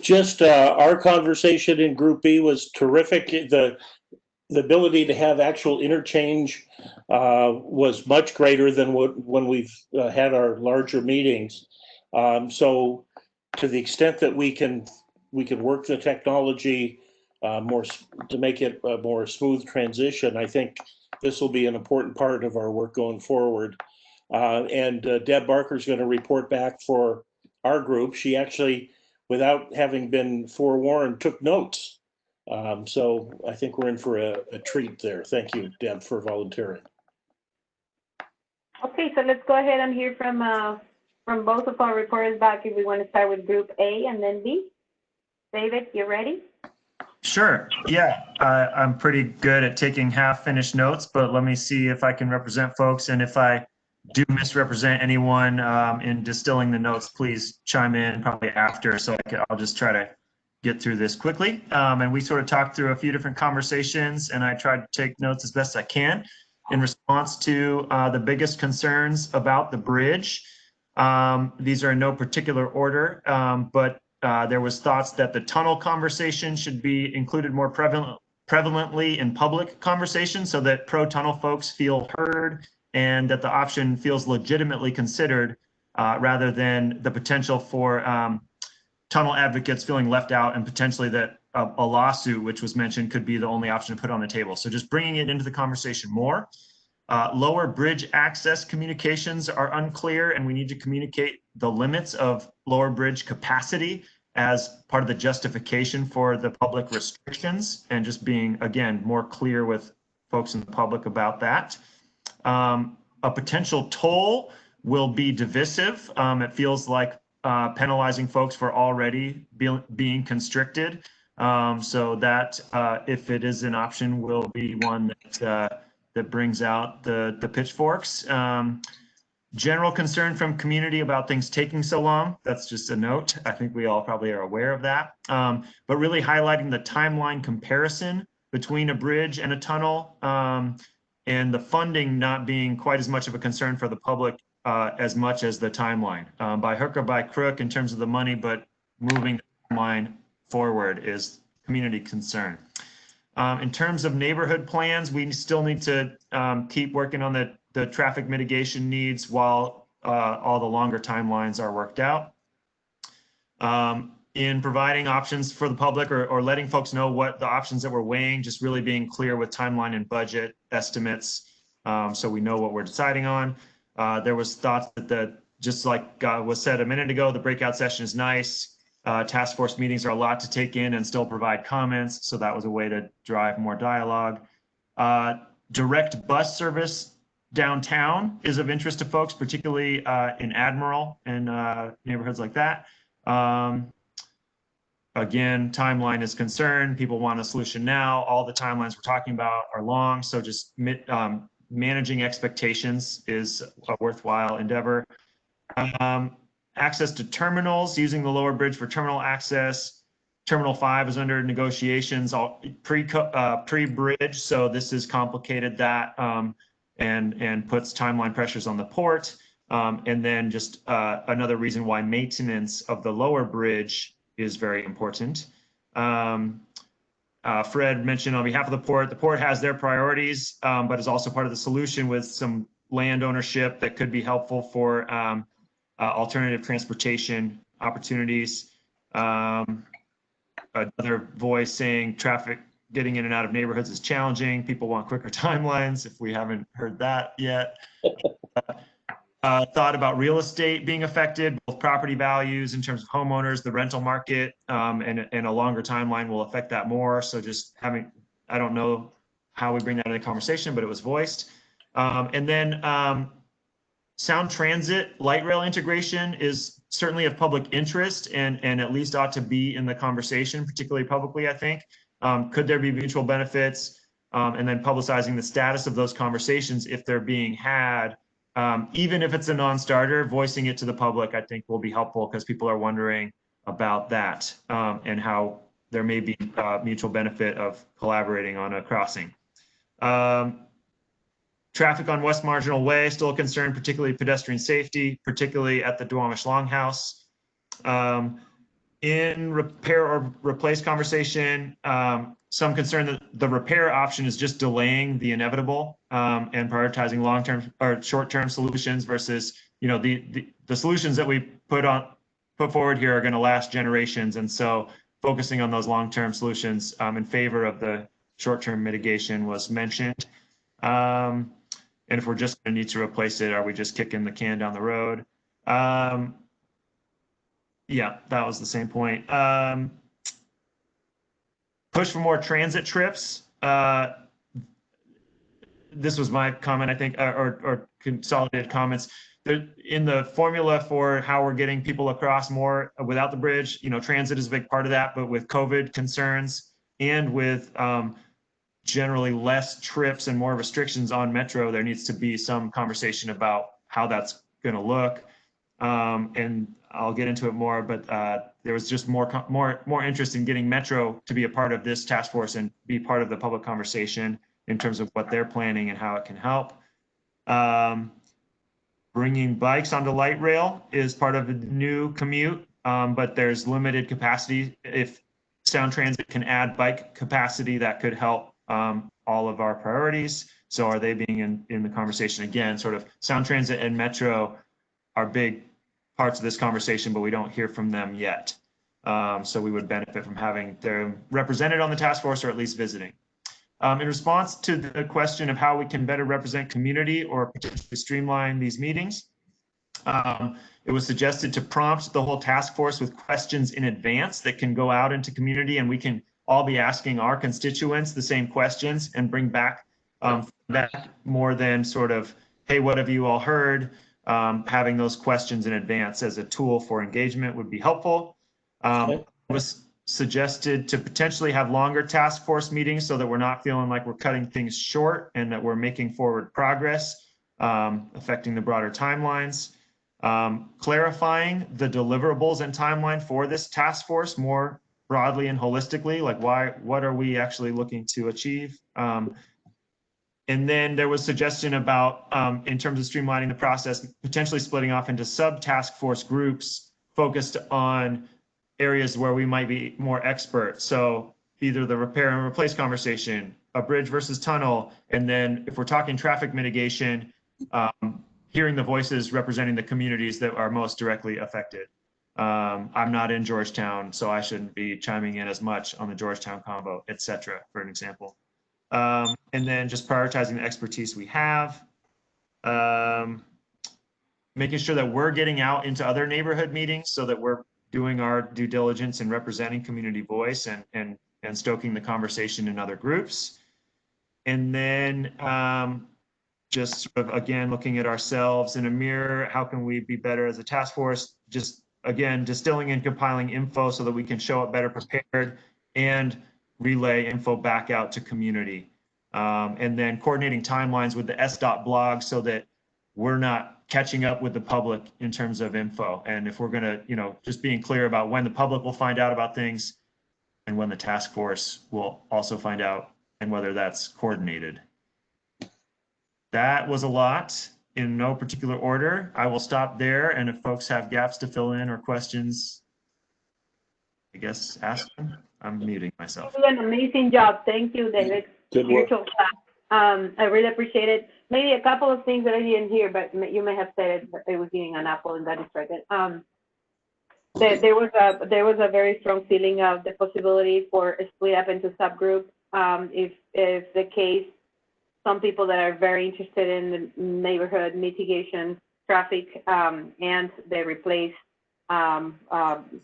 Just our conversation in Group B was terrific. The ability to have actual interchange was much greater than when we've had our larger meetings. So to the extent that we can work the technology more to make it a more smooth transition, I think this will be an important part of our work going forward. And Deb Barker is going to report back for our group. She actually, without having been forewarned, took notes. So I think we're in for a treat there. Thank you, Deb, for volunteering. Okay, so let's go ahead and hear from both of our reporters back if we want to start with Group A and then B. David, you ready? Sure. Yeah, I'm pretty good at taking half-finished notes, but let me see if I can represent folks. And if I do misrepresent anyone in distilling the notes, please chime in probably after, so I'll just try to get through this quickly. And we sort of talked through a few different conversations, and I tried to take notes as best I can in response to the biggest concerns about the bridge. These are in no particular order, but there was thoughts that the tunnel conversation should be included more prevalently in public conversation so that pro-tunnel folks feel heard and that the option feels legitimately considered rather than the potential for tunnel advocates feeling left out and potentially that a lawsuit, which was mentioned, could be the only option to put on the table. So just bringing it into the conversation more. Lower bridge access communications are unclear, and we need to communicate the limits of lower bridge capacity as part of the justification for the public restrictions, and just being, again, more clear with folks in the public about that. A potential toll will be divisive. It feels like penalizing folks for already being constricted. So that if it is an option, will be one that brings out the pitchforks. General concern from community about things taking so long. That's just a note. I think we all probably are aware of that. But really highlighting the timeline comparison between a bridge and a tunnel, and the funding not being quite as much of a concern for the public as much as the timeline. By hook or by crook in terms of the money, but moving the timeline forward is community concern. In terms of neighborhood plans, we still need to keep working on the traffic mitigation needs while all the longer timelines are worked out. In providing options for the public or letting folks know what the options that we're weighing, just really being clear with timeline and budget estimates so we know what we're deciding on. There was thoughts that just like was said a minute ago, the breakout session is nice. Task force meetings are a lot to take in and still provide comments. So that was a way to drive more dialogue. Direct bus service downtown is of interest to folks, particularly in Admiral and neighborhoods like that. Again, timeline is concerned. People want a solution now. All the timelines we're talking about are long. So just managing expectations is a worthwhile endeavor. Access to terminals, using the lower bridge for terminal access. Terminal 5 is under negotiations, pre-bridge, so this has complicated that and puts timeline pressures on the port. And then just another reason why maintenance of the lower bridge is very important. Fred mentioned on behalf of the port has their priorities, but is also part of the solution with some land ownership that could be helpful for alternative transportation opportunities. Another voice saying traffic getting in and out of neighborhoods is challenging. People want quicker timelines, if we haven't heard that yet. Thought about real estate being affected, both property values in terms of homeowners, the rental market, and a longer timeline will affect that more. So just having, I don't know how we bring that into conversation, but it was voiced. And then sound transit, light rail integration is certainly of public interest and at least ought to be in the conversation, particularly publicly, I think. Could there be mutual benefits? And then publicizing the status of those conversations if they're being had, even if it's a non-starter, voicing it to the public, I think will be helpful because people are wondering about that and how there may be mutual benefit of collaborating on a crossing. Traffic on West Marginal Way, still a concern, particularly pedestrian safety, particularly at the Duwamish Longhouse. In repair or replace conversation, some concern that the repair option is just delaying the inevitable and prioritizing long-term or short-term solutions versus, you know, the solutions that we put forward here are going to last generations. And so focusing on those long-term solutions in favor of the short-term mitigation was mentioned. And if we're just going to need to replace it, are we just kicking the can down the road? Yeah, that was the same point. Push for more transit trips. This was my comment, I think, or consolidated comments. In the formula for how we're getting people across more without the bridge, you know, transit is a big part of that, but with COVID concerns, and with generally less trips and more restrictions on Metro, there needs to be some conversation about how that's going to look. And I'll get into it more, but there was just more interest in getting Metro to be a part of this task force and be part of the public conversation in terms of what they're planning and how it can help. Bringing bikes onto light rail is part of the new commute, but there's limited capacity. If Sound Transit can add bike capacity, that could help all of our priorities. So are they being in the conversation? Again, sort of Sound Transit and Metro are big parts of this conversation, but we don't hear from them yet. So we would benefit from having them represented on the task force, or at least visiting. In response to the question of how we can better represent community or potentially streamline these meetings, it was suggested to prompt the whole task force with questions in advance that can go out into community, and we can all be asking our constituents the same questions and bring back that more than sort of, hey, what have you all heard? Having those questions in advance as a tool for engagement would be helpful. It was suggested to potentially have longer task force meetings so that we're not feeling like we're cutting things short and that we're making forward progress, affecting the broader timelines. Clarifying the deliverables and timeline for this task force more broadly and holistically, like what are we actually looking to achieve? And then there was suggestion about, in terms of streamlining the process, potentially splitting off into sub-task force groups focused on areas where we might be more expert. So either the repair and replace conversation, a bridge versus tunnel, and then if we're talking traffic mitigation, hearing the voices representing the communities that are most directly affected. I'm not in Georgetown, so I shouldn't be chiming in as much on the Georgetown convo, et cetera, for an example. And then just prioritizing the expertise we have. Making sure that we're getting out into other neighborhood meetings so that we're doing our due diligence and representing community voice and stoking the conversation in other groups. And then just sort of, again, looking at ourselves in a mirror, how can we be better as a task force? Just, again, distilling and compiling info so that we can show up better prepared and relay info back out to community. And then coordinating timelines with the SDOT blog so that we're not catching up with the public in terms of info. And if we're going to, just being clear about when the public will find out about things and when the task force will also find out, and whether that's coordinated. That was a lot in no particular order. I will stop there. And if folks have gaps to fill in or questions, I guess ask them. I'm muting myself. You did an amazing job. Thank you, David. Good work. I really appreciate it. Maybe a couple of things that I didn't hear, but you may have said it, but I was eating an apple and that distracted. There was a very strong feeling of the possibility for a split up into subgroups. If the case, some people that are very interested in the neighborhood mitigation, traffic, and the replace,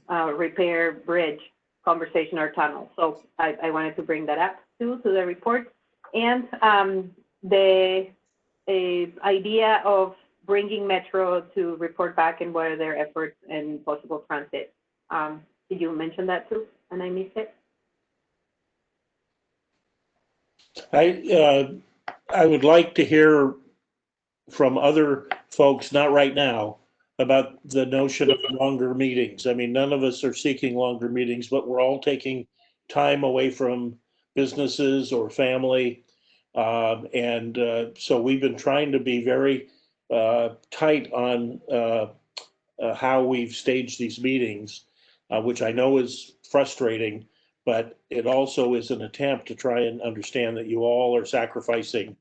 repair, bridge conversation or tunnel. So I wanted to bring that up too to the report. And the idea of bringing Metro to report back and what are their efforts and possible transit. Did you mention that too? And I missed it. I would like to hear from other folks, not right now, about the notion of longer meetings. I mean, none of us are seeking longer meetings, but we're all taking time away from businesses or family. So we've been trying to be very tight on how we've staged these meetings, which I know is frustrating, but it also is an attempt to try and understand that you all are sacrificing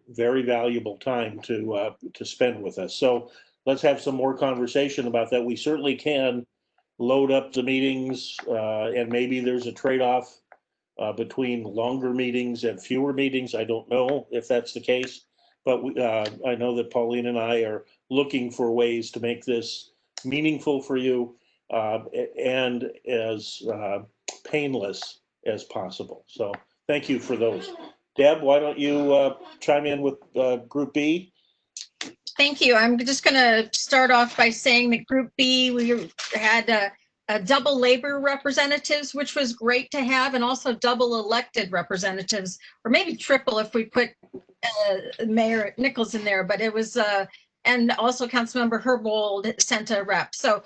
very valuable time to spend with us. So let's have some more conversation about that. We certainly can load up the meetings, and maybe there's a trade-off between longer meetings and fewer meetings. I don't know if that's the case, but I know that Pauline and I are looking for ways to make this meaningful for you and as painless as possible. So thank you for those. Deb, why don't you chime in with Group B? Thank you. I'm just going to start off by saying that Group B, we had double labor representatives, which was great to have, and also double elected representatives, or maybe triple if we put Mayor Nichols in there, but it was, and also Councilmember Herbold sent a rep. So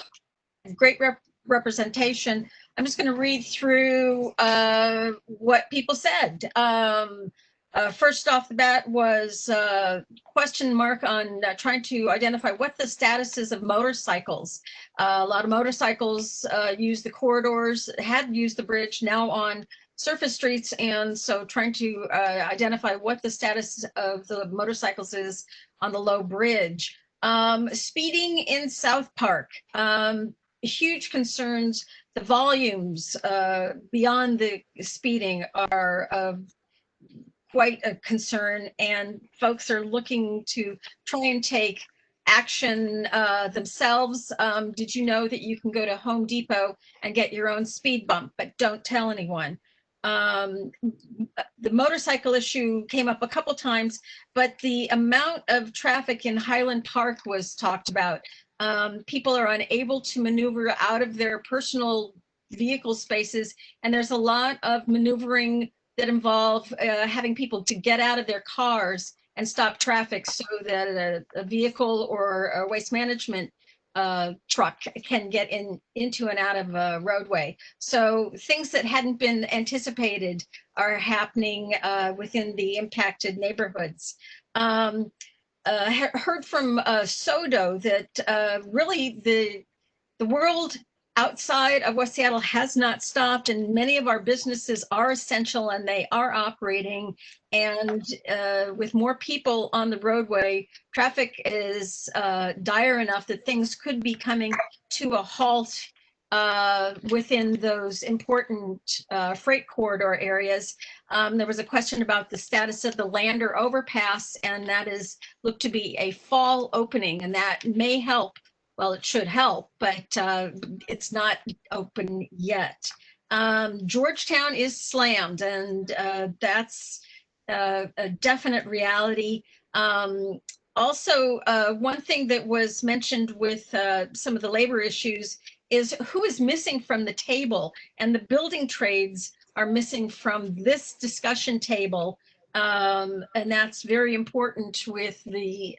great representation. I'm just going to read through what people said. First off the bat was question mark on trying to identify what the status is of motorcycles. A lot of motorcycles use the corridors, had used the bridge, now on surface streets, and so trying to identify what the status of the motorcycles is on the low bridge. Speeding in South Park, huge concerns. The volumes beyond the speeding are of quite a concern, and folks are looking to try and take action themselves. Did you know that you can go to Home Depot and get your own speed bump, but don't tell anyone? The motorcycle issue came up a couple times, but the amount of traffic in Highland Park was talked about. People are unable to maneuver out of their personal vehicle spaces, and there's a lot of maneuvering that involve having people to get out of their cars and stop traffic so that a vehicle or a waste management truck can get into and out of a roadway. So things that hadn't been anticipated are happening within the impacted neighborhoods. Heard from Sodo that really the world outside of West Seattle has not stopped, and many of our businesses are essential and they are operating. And with more people on the roadway, traffic is dire enough that things could be coming to a halt within those important freight corridor areas. There was a question about the status of the Lander overpass, and that is looked to be a fall opening, and that may help. Well, it should help, but it's not open yet. Georgetown is slammed, and that's a definite reality. Also, one thing that was mentioned with some of the labor issues is who is missing from the table, and the building trades are missing from this discussion table. And that's very important with the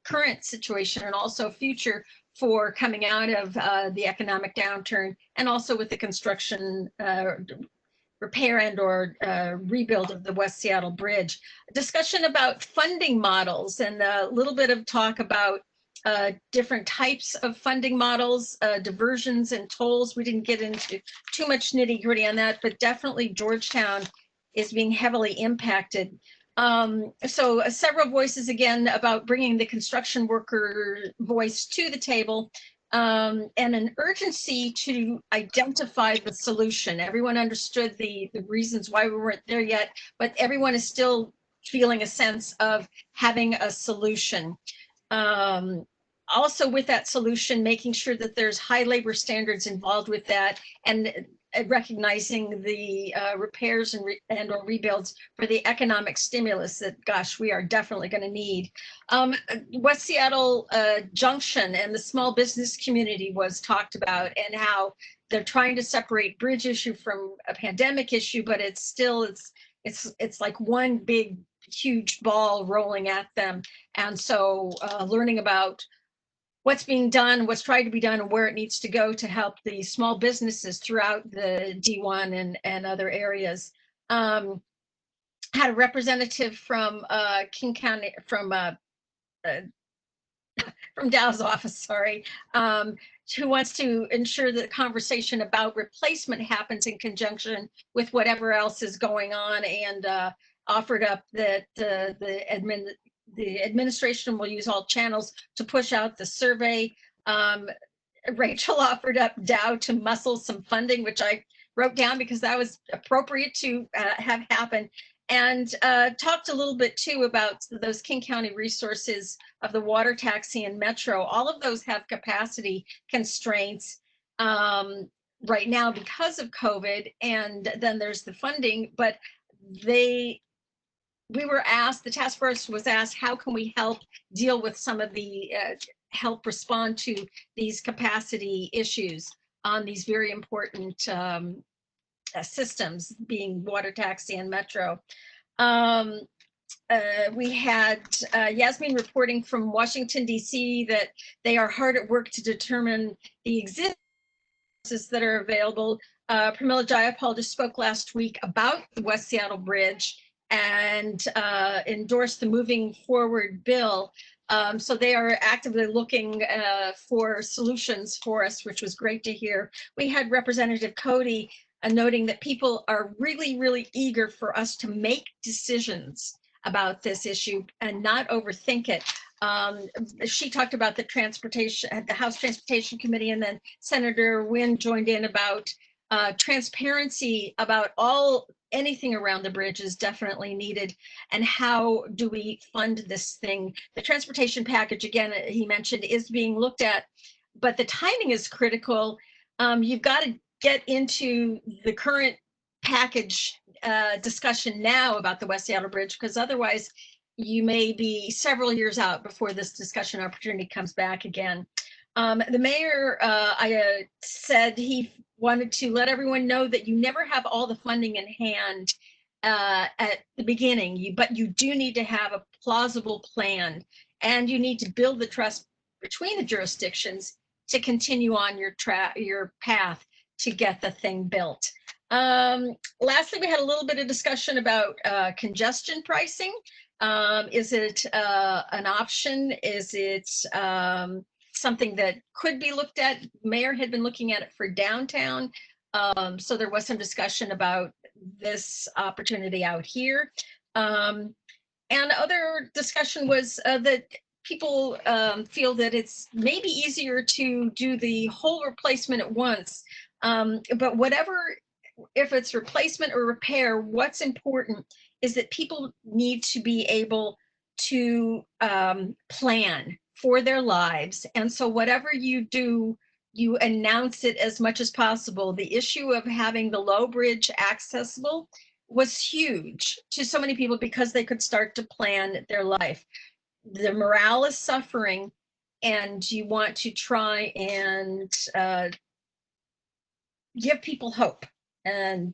current situation and also future for coming out of the economic downturn, and also with the construction repair and or rebuild of the West Seattle Bridge. A discussion about funding models and a little bit of talk about different types of funding models, diversions and tolls. We didn't get into too much nitty gritty on that, but definitely Georgetown is being heavily impacted. So several voices again about bringing the construction worker voice to the table, and an urgency to identify the solution. Everyone understood the reasons why we weren't there yet, but everyone is still feeling a sense of having a solution. Also with that solution, making sure that there's high labor standards involved with that, and recognizing the repairs and or rebuilds for the economic stimulus that, gosh, we are definitely going to need. West Seattle Junction and the small business community was talked about, and how they're trying to separate bridge issue from a pandemic issue, but it's still, it's like one big, huge ball rolling at them. And so learning about what's being done, what's tried to be done, and where it needs to go to help the small businesses throughout the D1 and other areas. Had a representative from King County, from Dow's office, sorry, who wants to ensure that the conversation about replacement happens in conjunction with whatever else is going on, and offered up that the administration will use all channels to push out the survey. Rachel offered up Dow to muscle some funding, which I wrote down because that was appropriate to have happen. And talked a little bit too about those King County resources of the water taxi and Metro. All of those have capacity constraints right now because of COVID, and then there's the funding, but we were asked, the task force was asked, how can we help deal with some of the, help respond to these capacity issues? on these very important systems, being water, taxi, and metro. We had Yasmin reporting from Washington, D.C. that they are hard at work to determine the existing that are available. Pramila Jayapal just spoke last week about the West Seattle Bridge and endorsed the moving forward bill. So they are actively looking for solutions for us, which was great to hear. We had Representative Cody noting that people are really, really eager for us to make decisions about this issue and not overthink it. She talked about the House Transportation Committee, and then Senator Wynn joined in about transparency about anything around the bridge is definitely needed, and how do we fund this thing. The transportation package, again, he mentioned, is being looked at, but the timing is critical. You've got to get into the current package discussion now about the West Seattle Bridge, because otherwise you may be several years out before this discussion opportunity comes back again. The mayor said he wanted to let everyone know that you never have all the funding in hand at the beginning, but you do need to have a plausible plan, and you need to build the trust between the jurisdictions to continue on your path to get the thing built. Lastly, we had a little bit of discussion about congestion pricing. Is it an option? Is it something that could be looked at? Mayor had been looking at it for downtown. So there was some discussion about this opportunity out here. And other discussion was that people feel that it's maybe easier to do the whole replacement at once. But whatever, if it's replacement or repair, what's important is that people need to be able to plan for their lives. And so whatever you do, you announce it as much as possible. The issue of having the low bridge accessible was huge to so many people because they could start to plan their life. The morale is suffering, and you want to try and give people hope, and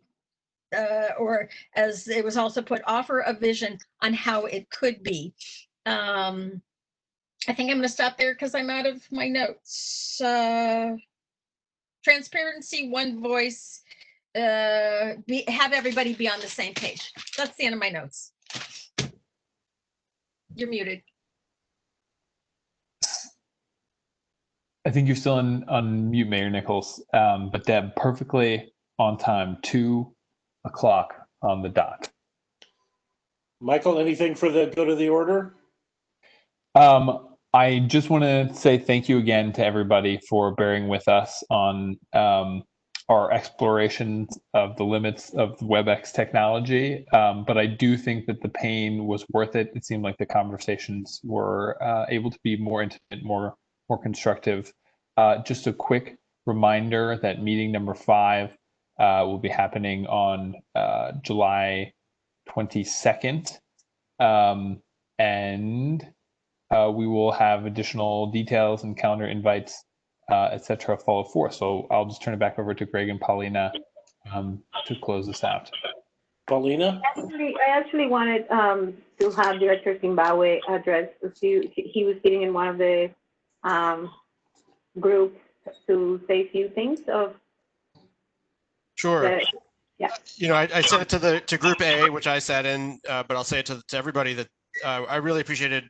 or as it was also put, offer a vision on how it could be. I think I'm going to stop there because I'm out of my notes. Transparency, one voice, have everybody be on the same page. That's the end of my notes. You're muted. I think you're still on mute, Mayor Nichols, but Deb, perfectly on time, 2 o'clock on the dot. Michael, anything for the good of the order? I just want to say thank you again to everybody for bearing with us on our exploration of the limits of WebEx technology. But I do think that the pain was worth it. It seemed like the conversations were able to be more intimate, more constructive. Just a quick reminder that meeting number 5 will be happening on July 22nd. And we will have additional details and calendar invites, etc. follow forth. So I'll just turn it back over to Greg and Paulina to close this out. Paulina? I actually wanted to have Director Zimbabwe address. He was sitting in one of the groups to say a few things of. Sure. Yeah. You know, I said it to Group A, which I sat in, but I'll say it to everybody that I really appreciated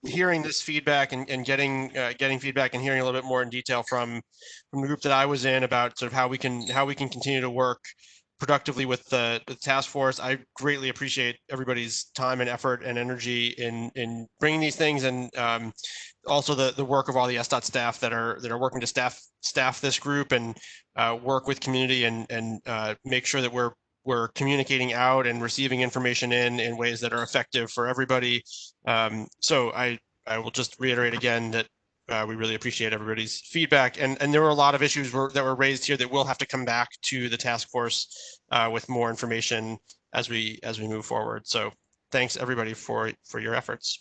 hearing this feedback and getting feedback and hearing a little bit more in detail from the group that I was in about sort of how we can continue to work productively with the task force. I greatly appreciate everybody's time and effort and energy in bringing these things, and also the work of all the SDOT staff that are working to staff this group and work with community and make sure that we're communicating out and receiving information in ways that are effective for everybody. So I will just reiterate again that we really appreciate everybody's feedback. And there were a lot of issues that were raised here that will have to come back to the task force with more information as we move forward. So thanks everybody for your efforts.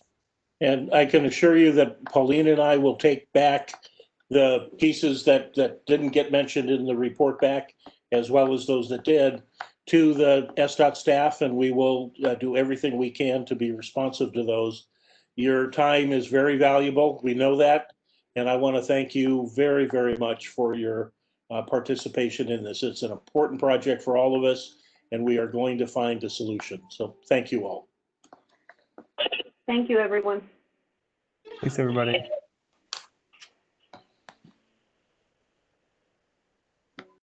And I can assure you that Pauline and I will take back the pieces that didn't get mentioned in the report back, as well as those that did, to the SDOT staff, and we will do everything we can to be responsive to those. Your time is very valuable. We know that. And I want to thank you very, very much for your participation in this. It's an important project for all of us, and we are going to find a solution. So thank you all. Thank you, everyone. Thanks, everybody.